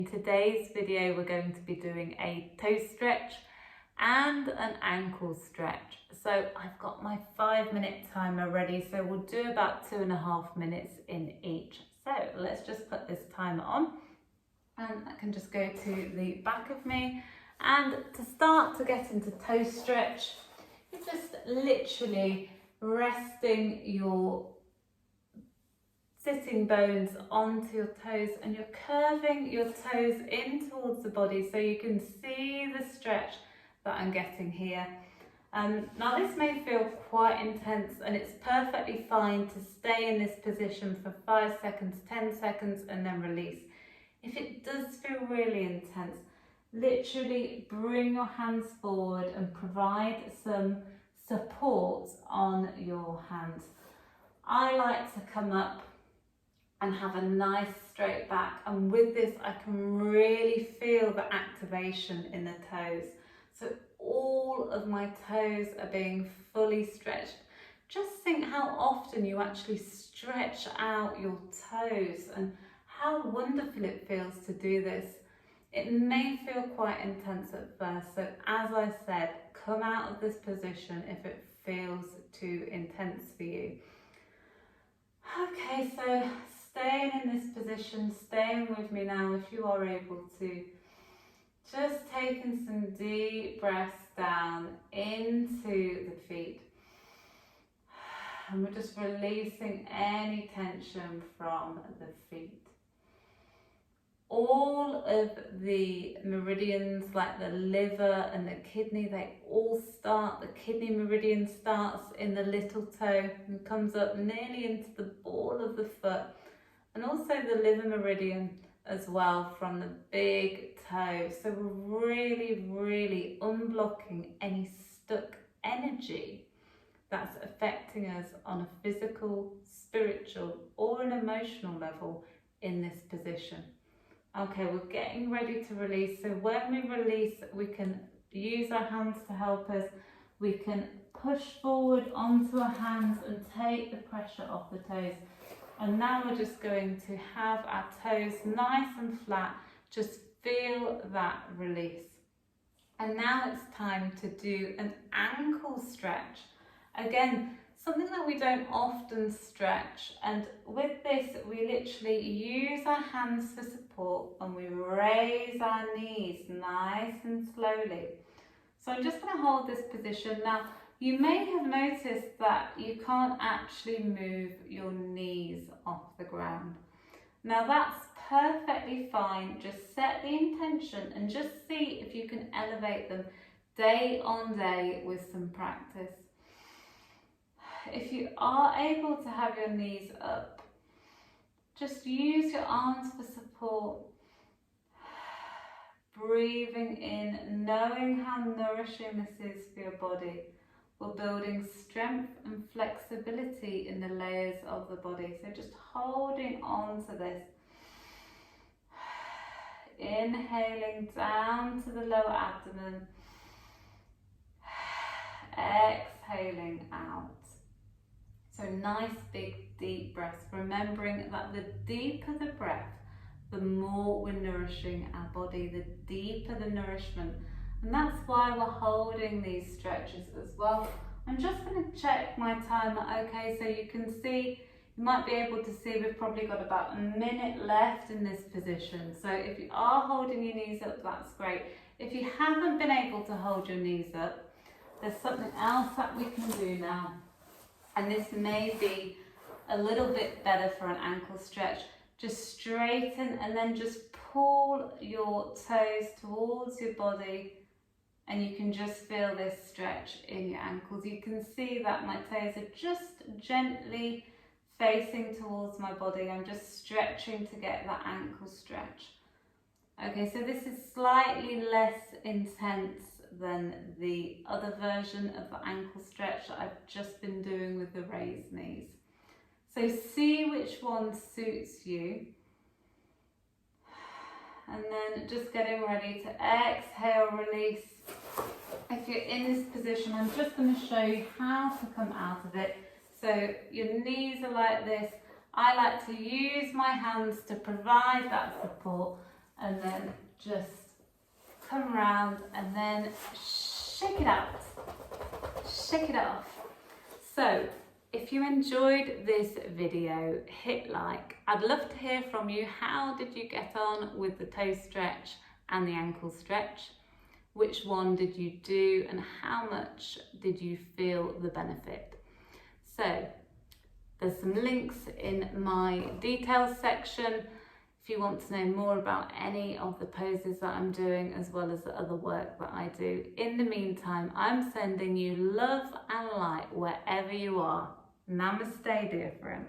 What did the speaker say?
In today's video we're going to be doing a toe stretch and an ankle stretch. So I've got my 5-minute timer ready, so we'll do about 2.5 minutes in each. So let's just put this timer on and I can just go to the back of me. And to start to get into toe stretch, you're just literally resting your sitting bones onto your toes, and you're curving your toes in towards the body so you can see the stretch that I'm getting here. Now this may feel quite intense, and it's perfectly fine to stay in this position for 5 seconds, 10 seconds and then release. If it does feel really intense, literally bring your hands forward and provide some support on your hands. I like to come up and have a nice straight back, and with this I can really feel the activation in the toes. So all of my toes are being fully stretched. Just think how often you actually stretch out your toes and how wonderful it feels to do this. It may feel quite intense at first, so as I said, come out of this position if it feels too intense for you. Okay, so staying in this position, staying with me now if you are able to. Just taking some deep breaths down into the feet. And we're just releasing any tension from the feet. All of the meridians, like the liver and the kidney, they all start, the kidney meridian starts in the little toe and comes up nearly into the ball of the foot. And also the liver meridian as well from the big toe. So we're really unblocking any stuck energy that's affecting us on a physical, spiritual or an emotional level in this position. Okay, we're getting ready to release. So when we release, we can use our hands to help us. We can push forward onto our hands and take the pressure off the toes. And now we're just going to have our toes nice and flat. Just feel that release. And now it's time to do an ankle stretch. Again, something that we don't often stretch, and with this we literally use our hands for support and we raise our knees nice and slowly. So I'm just going to hold this position. Now you may have noticed that you can't actually move your knees off the ground. Now that's perfectly fine. Just set the intention and just see if you can elevate them day on day with some practice. If you are able to have your knees up, just use your arms for support. Breathing in, knowing how nourishing this is for your body. We're building strength and flexibility in the layers of the body. So just holding on to this. Inhaling down to the lower abdomen. Exhaling out. So nice big deep breaths, remembering that the deeper the breath, the more we're nourishing our body, the deeper the nourishment. And that's why we're holding these stretches as well. I'm just going to check my timer. Okay, so you can see, you might be able to see we've probably got about a minute left in this position. So if you are holding your knees up, that's great. If you haven't been able to hold your knees up, there's something else that we can do now. And this may be a little bit better for an ankle stretch. Just straighten and then just pull your toes towards your body, and you can just feel this stretch in your ankles. You can see that my toes are just gently facing towards my body. I'm just stretching to get that ankle stretch. Okay, so this is slightly less intense than the other version of the ankle stretch that I've just been doing with the raised knees. So see which one suits you. And then just getting ready to exhale, release. If you're in this position, I'm just going to show you how to come out of it. So your knees are like this. I like to use my hands to provide that support. and then just come around and then shake it out, shake it off. So if you enjoyed this video, hit like. I'd love to hear from you. How did you get on with the toe stretch and the ankle stretch? Which one did you do and how much did you feel the benefit? So there's some links in my details section if you want to know more about any of the poses that I'm doing, as well as the other work that I do. In the meantime, I'm sending you love and light wherever you are. Namaste, dear friend.